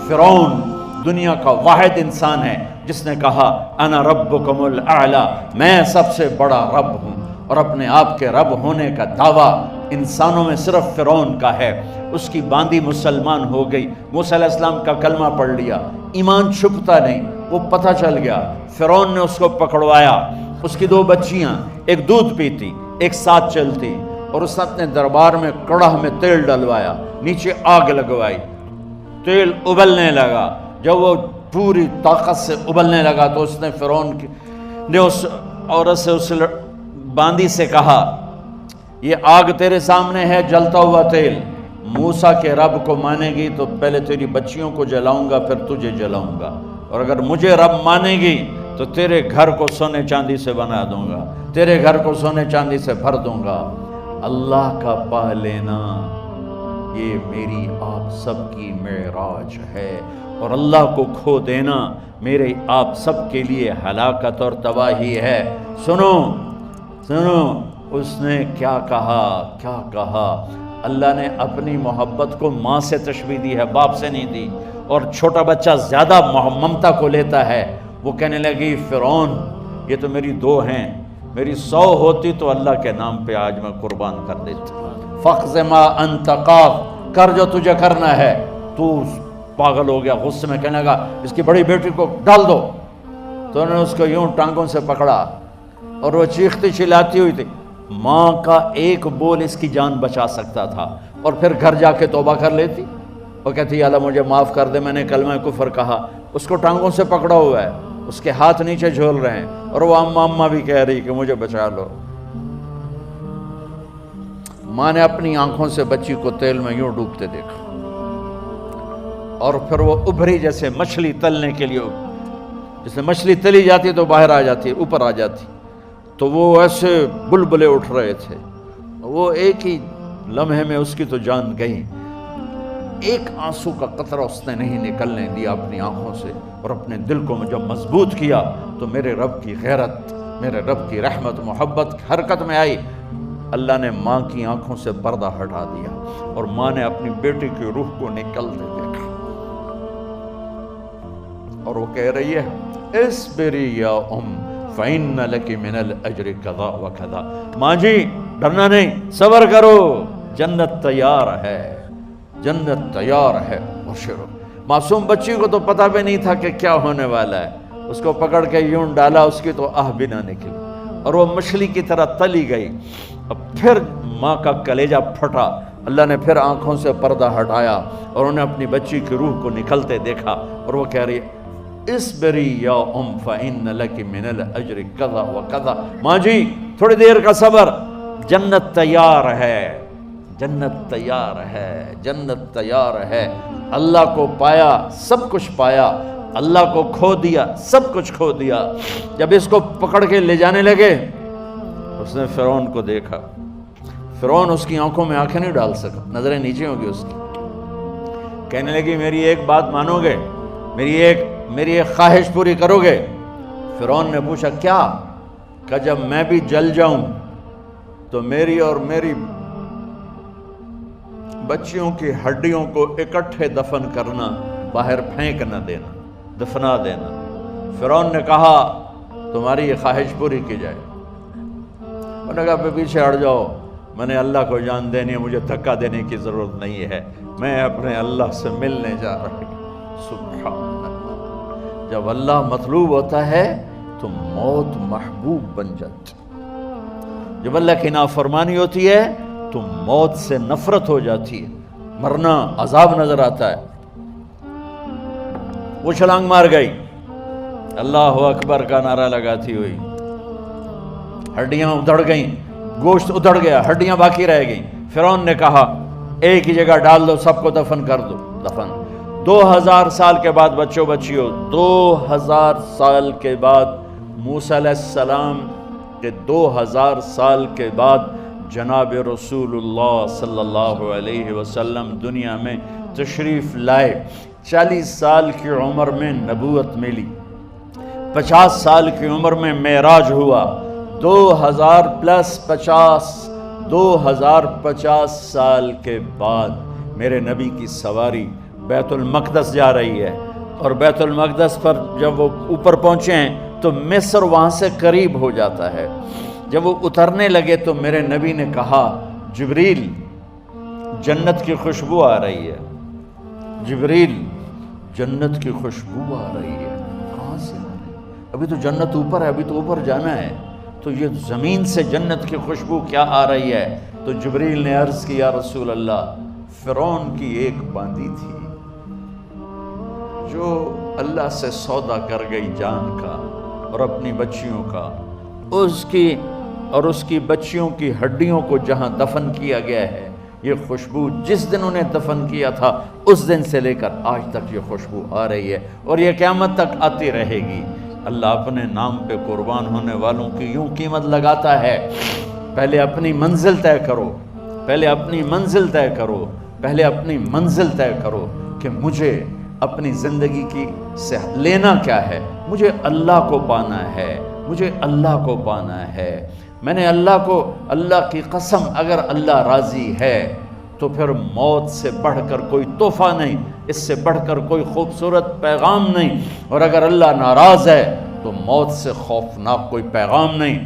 فرعون دنیا کا واحد انسان ہے جس نے کہا انا ربکم الاعلی، میں سب سے بڑا رب ہوں، اور اپنے آپ کے رب ہونے کا دعویٰ انسانوں میں صرف فرعون کا ہے۔ اس کی باندی مسلمان ہو گئی، موسیٰ علیہ السلام کا کلمہ پڑھ لیا، ایمان چھپتا نہیں، وہ پتہ چل گیا، فرعون نے اس کو پکڑوایا۔ اس کی 2 بچیاں، ایک دودھ پیتی ایک ساتھ چلتی، اور اس نے اپنے دربار میں کڑاہ میں تیل ڈلوایا، نیچے آگ لگوائی، تیل ابلنے لگا۔ جب وہ پوری طاقت سے ابلنے لگا تو اس نے فرعون نے اس عورت سے، اس باندی سے کہا یہ آگ تیرے سامنے ہے، جلتا ہوا تیل، موسیٰ کے رب کو مانے گی تو پہلے تیری بچیوں کو جلاؤں گا پھر تجھے جلاؤں گا، اور اگر مجھے رب مانے گی تو تیرے گھر کو سونے چاندی سے بنا دوں گا، تیرے گھر کو سونے چاندی سے بھر دوں گا۔ اللہ کا پا لینا یہ میری آپ سب کی معراج ہے، اور اللہ کو کھو دینا میرے آپ سب کے لیے ہلاکت اور تباہی ہے۔ سنو سنو، اس نے کیا کہا؟ اللہ نے اپنی محبت کو ماں سے تشبیہ دی ہے، باپ سے نہیں دی، اور چھوٹا بچہ زیادہ ممتا کو لیتا ہے۔ وہ کہنے لگی فرعون یہ تو میری 2 ہیں، میری 100 ہوتی تو اللہ کے نام پہ آج میں قربان کر دیتی۔ فَقْضِ مَا أَنْتَ قَاضٍ، کر جو تجھے کرنا ہے۔ تو پاگل ہو گیا، غصے میں کہنے لگا اس کی بڑی بیٹی کو ڈال دو۔ تو انہوں نے اس کو یوں ٹانگوں سے پکڑا، اور وہ چیختی چلاتی ہوئی تھی۔ ماں کا ایک بول اس کی جان بچا سکتا تھا، اور پھر گھر جا کے توبہ کر لیتی، وہ کہتی اللہ مجھے معاف کر دے، میں نے کلمہ کفر کہا۔ اس کو ٹانگوں سے پکڑا ہوا ہے، اس کے ہاتھ نیچے جھول رہے ہیں، اور وہ اماں بھی کہہ رہی کہ مجھے بچا لو۔ ماں نے اپنی آنکھوں سے بچی کو تیل میں یوں ڈوبتے دیکھا، اور پھر وہ ابھری جیسے مچھلی تلنے کے لیے، جیسے مچھلی تلی جاتی تو باہر آ جاتی، اوپر آ جاتی، تو وہ ایسے بلبلے اٹھ رہے تھے۔ وہ ایک ہی لمحے میں اس کی تو جان گئی، ایک آنسو کا قطرہ اس نے نہیں نکلنے دیا اپنی آنکھوں سے، اور اپنے دل کو جب مضبوط کیا تو میرے رب کی غیرت، میرے رب کی رحمت محبت حرکت میں آئی۔ اللہ نے ماں کی آنکھوں سے پردہ ہٹا دیا، اور ماں نے اپنی بیٹی کی روح کو نکلتے دیکھا، اور وہ کہہ رہی ہے اصبری یا فَإِنَّ لَكِ مِنَ الْأَجْرِ كَذَا وَكَذَا۔ ماں جی ڈرنا نہیں، صبر کرو، جنت تیار ہے، جنت تیار ہے، بشرو۔ معصوم بچی کو تو پتہ بھی نہیں تھا کہ کیا ہونے والا ہے، اس کو پکڑ کے یوں ڈالا، اس کی تو آہ بھی نہ نکلی، اور وہ مچھلی کی طرح تلی گئی۔ اب پھر ماں کا کلیجہ پھٹا، اللہ نے پھر آنکھوں سے پردہ ہٹایا، اور انہیں اپنی بچی کی روح کو نکلتے دیکھا، اور وہ کہہ رہی ہے اصبری یا فإن لک من الأجر کذا وکذا۔ ماں جی تھوڑی دیر کا صبر، جنت تیار ہے، جنت تیار ہے، جنت تیار ہے۔ اللہ کو پایا سب کچھ پایا، اللہ کو کھو دیا سب کچھ کھو دیا۔ جب اس کو پکڑ کے لے جانے لگے، اس نے فرعون کو دیکھا، فرعون اس کی آنکھوں میں آنکھیں نہیں ڈال سکا، نظریں نیچے ہوں گی اس کی۔ کہنے لگی میری ایک بات مانو گے، میری ایک خواہش پوری کرو گے؟ فرعون نے پوچھا کیا؟ کہ جب میں بھی جل جاؤں تو میری اور میری بچیوں کی ہڈیوں کو اکٹھے دفن کرنا، باہر پھینک نہ دینا، دفنا دینا۔ فرعون نے کہا تمہاری یہ خواہش پوری کی جائے۔ انہوں نے کہا پیچھے ہٹ جاؤ، میں نے اللہ کو جان دینی ہے، مجھے دھکا دینے کی ضرورت نہیں ہے، میں اپنے اللہ سے ملنے جا رہی ہوں۔ سبحان اللہ، جب اللہ مطلوب ہوتا ہے تو موت محبوب بن جاتی، جب اللہ کی نافرمانی ہوتی ہے تو موت سے نفرت ہو جاتی ہے، مرنا عذاب نظر آتا ہے۔ وہ چھلانگ مار گئی، اللہ اکبر کا نعرہ لگاتی ہوئی، ہڈیاں ادھڑ گئیں، گوشت ادھڑ گیا، ہڈیاں باقی رہ گئیں۔ فرعون نے کہا ایک ہی جگہ ڈال دو، سب کو دفن کر دو۔ دفن 2000 سال کے بعد، بچوں بچیوں 2000 سال کے بعد، موسیٰ علیہ السلام کے 2000 سال کے بعد جناب رسول اللہ صلی اللہ علیہ وسلم دنیا میں تشریف لائے۔ 40 سال کی عمر میں نبوت ملی، 50 سال کی عمر میں معراج ہوا، 2050 سال کے بعد میرے نبی کی سواری بیت المقدس جا رہی ہے، اور بیت المقدس پر جب وہ اوپر پہنچے ہیں تو مصر وہاں سے قریب ہو جاتا ہے۔ جب وہ اترنے لگے تو میرے نبی نے کہا جبریل جنت کی خوشبو آ رہی ہے، جبریل جنت کی خوشبو آ رہی ہے۔ کہاں سے آ رہی ہے؟ ابھی تو جنت اوپر ہے، ابھی تو اوپر جانا ہے، تو یہ زمین سے جنت کی خوشبو کیا آ رہی ہے؟ تو جبریل نے عرض کیا یا رسول اللہ فرعون کی ایک باندی تھی جو اللہ سے سودا کر گئی جان کا اور اپنی بچیوں کا، اس کی بچیوں کی ہڈیوں کو جہاں دفن کیا گیا ہے، یہ خوشبو جس دن انہیں دفن کیا تھا اس دن سے لے کر آج تک یہ خوشبو آ رہی ہے، اور یہ قیامت تک آتی رہے گی۔ اللہ اپنے نام پہ قربان ہونے والوں کی یوں قیمت لگاتا ہے، پہلے اپنی منزل طے کرو، پہلے اپنی منزل طے کرو، پہلے اپنی منزل طے کرو کہ مجھے اپنی زندگی کی سے لینا کیا ہے۔ مجھے اللہ کو پانا ہے، مجھے اللہ کو پانا ہے۔ میں نے اللہ کی قسم، اگر اللہ راضی ہے تو پھر موت سے بڑھ کر کوئی تحفہ نہیں، اس سے بڑھ کر کوئی خوبصورت پیغام نہیں، اور اگر اللہ ناراض ہے تو موت سے خوفناک کوئی پیغام نہیں۔